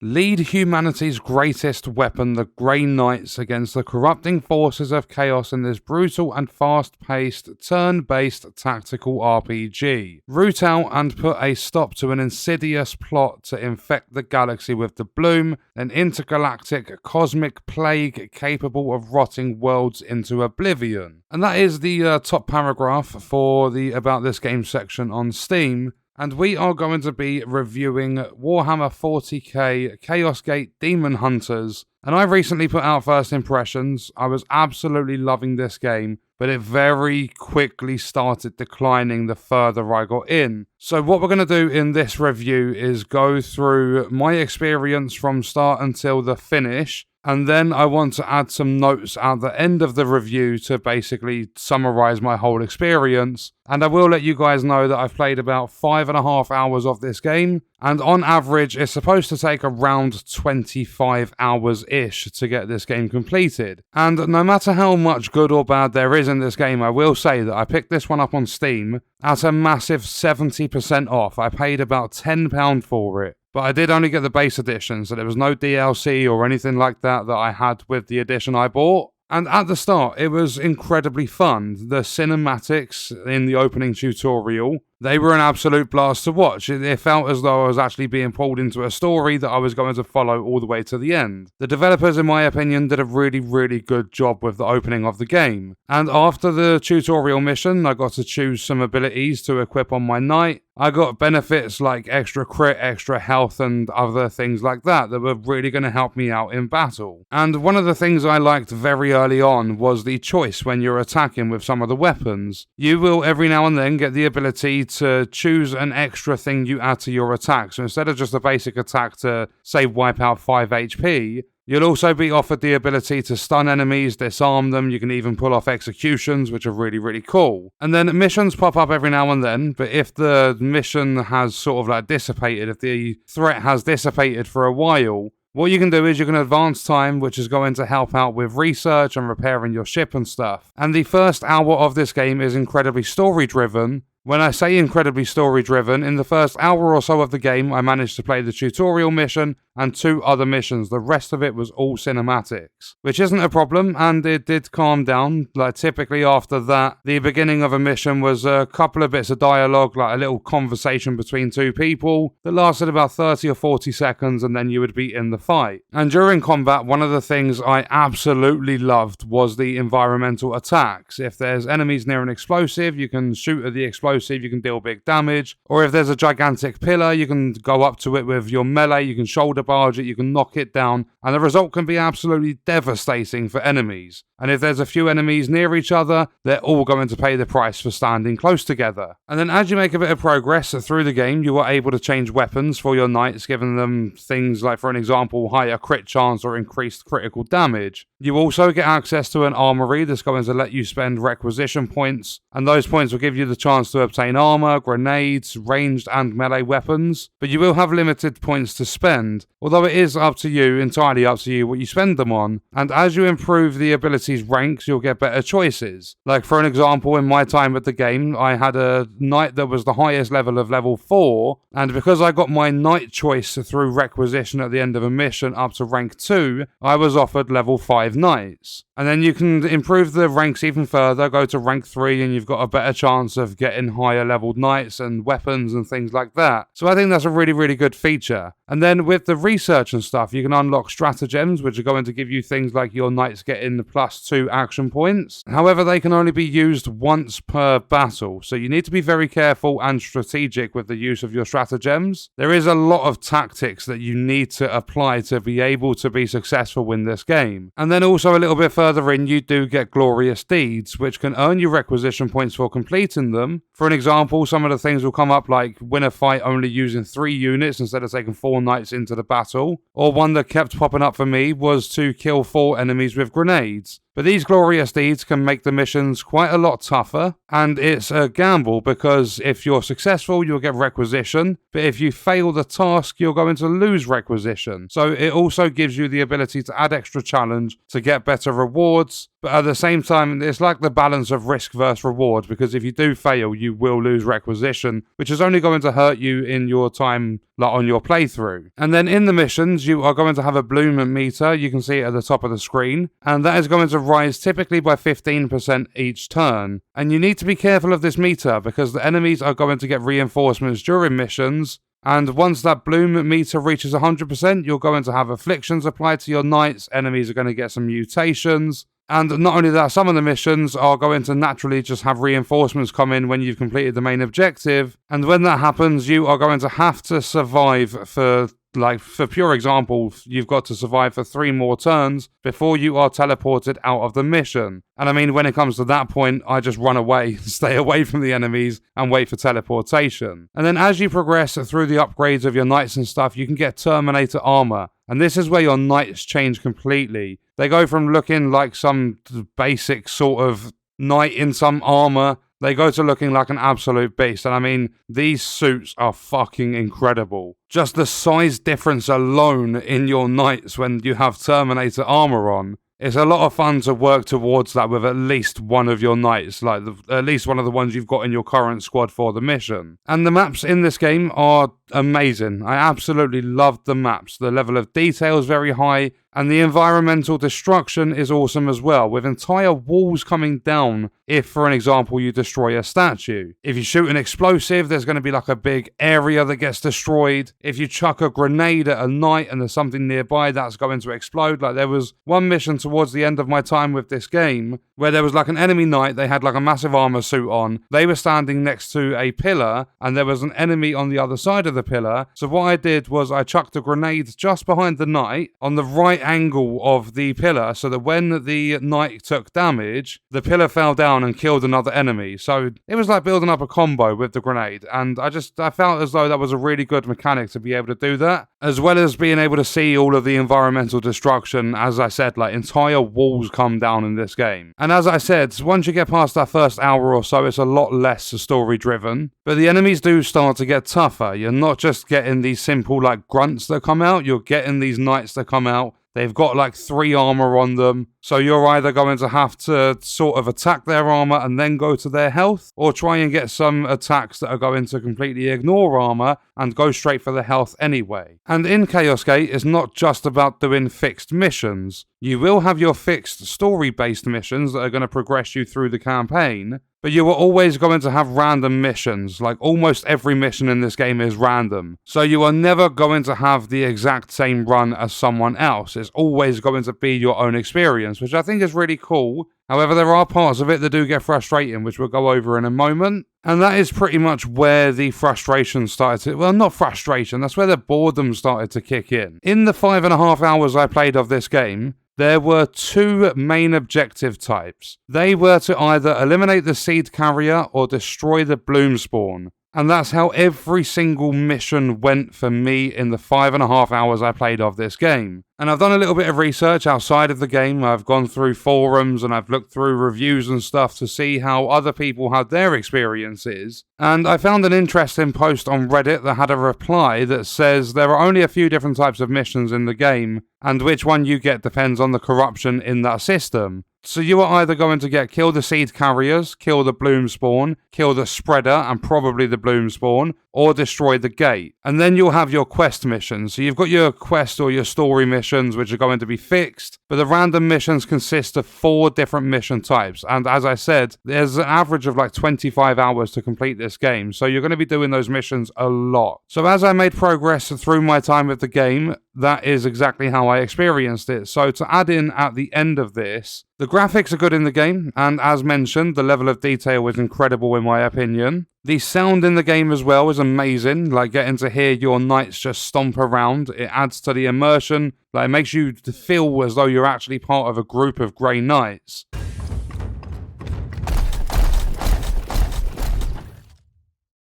Lead humanity's greatest weapon, the Grey Knights, against the corrupting forces of chaos in this brutal and fast-paced, turn-based tactical RPG. Root out and put a stop to an insidious plot to infect the galaxy with the bloom, an intergalactic cosmic plague capable of rotting worlds into oblivion. And that is the top paragraph for the About This Game section on Steam. And we are going to be reviewing Warhammer 40k Chaos Gate Daemonhunters. And I recently put out first impressions. I was absolutely loving this game, but it very quickly started declining the further I got in. So what we're going to do in this review is go through my experience from start until the finish. And then I want to add some notes at the end of the review to basically summarize my whole experience. And I will let you guys know that I've played about 5.5 hours of this game. And on average, it's supposed to take around 25 hours-ish to get this game completed. And no matter how much good or bad there is in this game, I will say that I picked this one up on Steam at a massive 70% off. I paid about £10 for it. But I did only get the base edition, so there was no DLC or anything like that I had with the edition I bought. And at the start, it was incredibly fun. The cinematics in the opening tutorial, they were an absolute blast to watch. It felt as though I was actually being pulled into a story that I was going to follow all the way to the end. The developers, in my opinion, did a really, really good job with the opening of the game. And after the tutorial mission, I got to choose some abilities to equip on my knight. I got benefits like extra crit, extra health, and other things like that were really going to help me out in battle. And one of the things I liked very early on was the choice when you're attacking with some of the weapons. You will every now and then get the ability to choose an extra thing you add to your attack. So instead of just a basic attack to, say, wipe out 5 HP, you'll also be offered the ability to stun enemies, disarm them. You can even pull off executions, which are really, really cool. And then missions pop up every now and then, but if the mission has sort of like dissipated, if the threat has dissipated for a while, what you can do is you can advance time, which is going to help out with research and repairing your ship and stuff. And the first hour of this game is incredibly story-driven. When I say incredibly story-driven, in the first hour or so of the game, I managed to play the tutorial mission and 2 other missions. The rest of it was all cinematics, which isn't a problem, and it did calm down. Like, typically after that, the beginning of a mission was a couple of bits of dialogue, like a little conversation between 2 people that lasted about 30 or 40 seconds, and then you would be in the fight. And during combat, one of the things I absolutely loved was the environmental attacks. If there's enemies near an explosive, you can shoot at the explosive, you can deal big damage. Or if there's a gigantic pillar, you can go up to it with your melee, you can shoulder barge it, you can knock it down, and the result can be absolutely devastating for enemies. And if there's a few enemies near each other, they're all going to pay the price for standing close together. And then as you make a bit of progress through the game, you are able to change weapons for your knights, giving them things like, for an example, higher crit chance or increased critical damage. You also get access to an armory that's going to let you spend requisition points, and those points will give you the chance to obtain armor, grenades, ranged and melee weapons, but you will have limited points to spend, although it is entirely up to you what you spend them on. And as you improve the abilities ranks, you'll get better choices. Like, for an example, in my time at the game, I had a knight that was the highest level of level 4, and because I got my knight choice through requisition at the end of a mission up to rank 2, I was offered level 5 knights. And then you can improve the ranks even further, go to rank 3, and you've got a better chance of getting higher leveled knights and weapons and things like that. So I think that's a really, really good feature. And then with the research and stuff, you can unlock stratagems, which are going to give you things like your knights getting +2 action points. However, they can only be used once per battle, so you need to be very careful and strategic with the use of your stratagems. There is a lot of tactics that you need to apply to be able to be successful in this game. And then also a little bit further in, you do get glorious deeds, which can earn you requisition points for completing them. For an example, some of the things will come up like win a fight only using 3 units instead of taking 4 knights into the battle. Or one that kept popping up for me was to kill 4 enemies with grenades. But these glorious deeds can make the missions quite a lot tougher, and it's a gamble because if you're successful, you'll get requisition, but if you fail the task, you're going to lose requisition. So it also gives you the ability to add extra challenge to get better rewards, But at the same time, it's like the balance of risk versus reward, because if you do fail, you will lose requisition, which is only going to hurt you in your time on your playthrough. And then in the missions, you are going to have a bloom meter. You can see it at the top of the screen, and that is going to rise typically by 15% each turn. And you need to be careful of this meter, because the enemies are going to get reinforcements during missions, and once that bloom meter reaches 100%, you're going to have afflictions applied to your knights. Enemies are going to get some mutations. And not only that, some of the missions are going to naturally just have reinforcements come in when you've completed the main objective. And when that happens, you are going to have to survive for pure example, you've got to survive for 3 more turns before you are teleported out of the mission. And I mean, when it comes to that point, I just run away, stay away from the enemies, and wait for teleportation. And then as you progress through the upgrades of your knights and stuff, you can get Terminator armor. And this is where your knights change completely. They go from looking like some basic sort of knight in some armor, they go to looking like an absolute beast. And I mean, these suits are fucking incredible. Just the size difference alone in your knights when you have Terminator armor on. It's a lot of fun to work towards that with at least one of your knights, at least one of the ones you've got in your current squad for the mission. And the maps in this game are amazing. I absolutely loved the maps. The level of detail is very high, and the environmental destruction is awesome as well, with entire walls coming down if, for an example, you destroy a statue. If you shoot an explosive, there's going to be like a big area that gets destroyed. If you chuck a grenade at a knight and there's something nearby, that's going to explode. Like, there was one mission towards the end of my time with this game where there was like an enemy knight, they had like a massive armor suit on, they were standing next to a pillar, and there was an enemy on the other side of the pillar. So what I did was I chucked a grenade just behind the knight on the right angle of the pillar, so that when the knight took damage, the pillar fell down and killed another enemy. So it was like building up a combo with the grenade, and I felt as though that was a really good mechanic to be able to do that, as well as being able to see all of the environmental destruction. As I said, like, entire walls come down in this game. And as I said, once you get past that first hour or so, it's a lot less story driven, but the enemies do start to get tougher. You're not just getting these simple like grunts that come out, you're getting these knights that come out. They've got like 3 armor on them, so you're either going to have to sort of attack their armor and then go to their health, or try and get some attacks that are going to completely ignore armor and go straight for the health anyway. And in Chaos Gate, it's not just about doing fixed missions. You will have your fixed story-based missions that are going to progress you through the campaign, but you are always going to have random missions. Like, almost every mission in this game is random. So you are never going to have the exact same run as someone else. It's always going to be your own experience, which I think is really cool. However, there are parts of it that do get frustrating, which we'll go over in a moment. And that is pretty much where the frustration started to... Well, not frustration, that's where the boredom started to kick in. In the 5.5 hours I played of this game, there were 2 main objective types. They were to either eliminate the seed carrier or destroy the bloom spawn. And that's how every single mission went for me in the 5.5 hours I played of this game. And I've done a little bit of research outside of the game. I've gone through forums and I've looked through reviews and stuff to see how other people had their experiences. And I found an interesting post on Reddit that had a reply that says there are only a few different types of missions in the game, and which one you get depends on the corruption in that system. So you are either going to get kill the seed carriers, kill the bloom spawn, kill the spreader and probably the bloom spawn, or destroy the gate. And then you'll have your quest missions. So you've got your quest or your story missions, which are going to be fixed, but the random missions consist of 4 different mission types. And as I said, there's an average of like 25 hours to complete this game, so you're going to be doing those missions a lot. So as I made progress through my time with the game, that is exactly how I experienced it. So to add in at the end of this, the graphics are good in the game, and as mentioned, the level of detail is incredible in my opinion. The sound in the game as well is amazing, like getting to hear your knights just stomp around. It adds to the immersion, like it makes you feel as though you're actually part of a group of grey knights.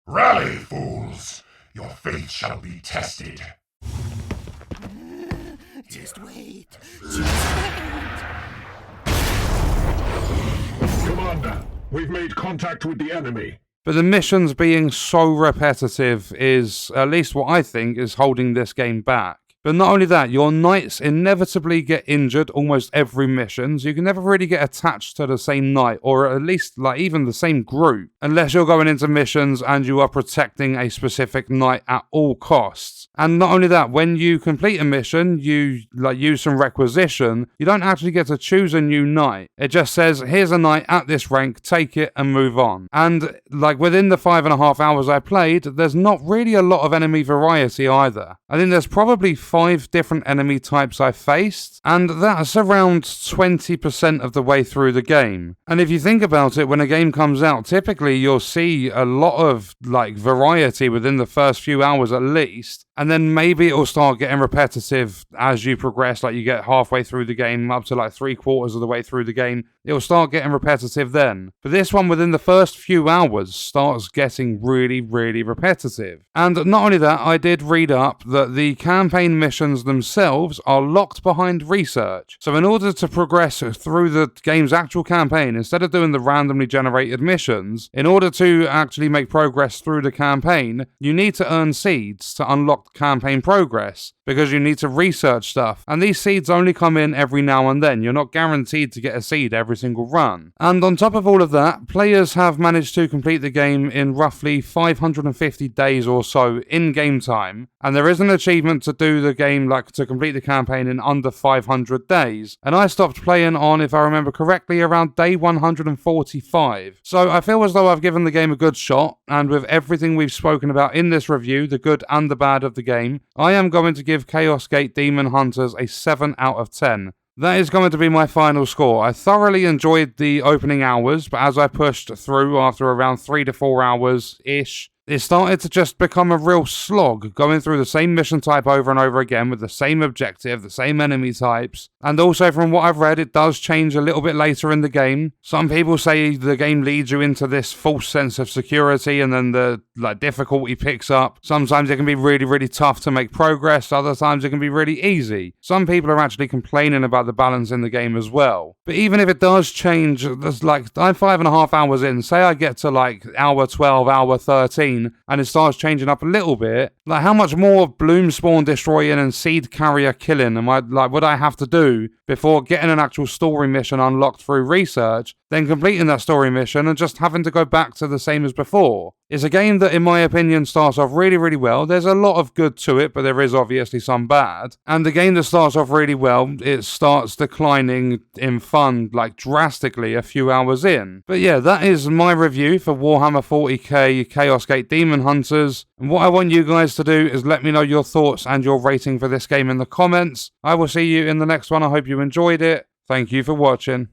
Rally, fools! Your faith shall be tested. Just wait. Just wait. Commander, we've made contact with the enemy. But the missions being so repetitive is, at least what I think, is holding this game back. But not only that, your knights inevitably get injured almost every mission, so you can never really get attached to the same knight, or at least like even the same group, unless you're going into missions and you are protecting a specific knight at all costs. And not only that, when you complete a mission, you use some requisition, you don't actually get to choose a new knight. It just says, here's a knight at this rank, take it and move on. And within the 5.5 hours I played, there's not really a lot of enemy variety either. I think there's probably 5 different enemy types I faced, and that's around 20% of the way through the game. And if you think about it, when a game comes out, typically you'll see a lot of variety within the first few hours at least. And then maybe it'll start getting repetitive as you progress, you get halfway through the game, up to 3/4 of the way through the game. It'll start getting repetitive then. But this one, within the first few hours, starts getting really, really repetitive. And not only that, I did read up that the campaign missions themselves are locked behind research. So in order to progress through the game's actual campaign, instead of doing the randomly generated missions, in order to actually make progress through the campaign, you need to earn seeds to unlock campaign progress, because you need to research stuff, and these seeds only come in every now and then. You're not guaranteed to get a seed every single run. And on top of all of that, players have managed to complete the game in roughly 550 days or so in game time, and there is an achievement to do the game, to complete the campaign in under 500 days, and I stopped playing on, if I remember correctly, around day 145. So I feel as though I've given the game a good shot, and with everything we've spoken about in this review, the good and the bad of the game, I am going to give Chaos Gate Daemonhunters a 7 out of 10. That is going to be my final score. I thoroughly enjoyed the opening hours, but as I pushed through after around 3 to 4 hours-ish, it started to just become a real slog, going through the same mission type over and over again with the same objective, the same enemy types. And also from what I've read, it does change a little bit later in the game. Some people say the game leads you into this false sense of security and then the difficulty picks up. Sometimes it can be really, really tough to make progress. Other times it can be really easy. Some people are actually complaining about the balance in the game as well. But even if it does change, there's I'm 5.5 hours in. Say I get to hour 12, hour 13, and it starts changing up a little bit. How much more bloom spawn destroying and seed carrier killing am I would I have to do before getting an actual story mission unlocked through research, then completing that story mission and just having to go back to the same as before? It's a game that, in my opinion, starts off really, really well. There's a lot of good to it, but there is obviously some bad. And the game that starts off really well, it starts declining in fun, drastically a few hours in. But yeah, that is my review for Warhammer 40k Chaos Gate Daemonhunters. And what I want you guys to do is let me know your thoughts and your rating for this game in the comments. I will see you in the next one. I hope you enjoyed it. Thank you for watching.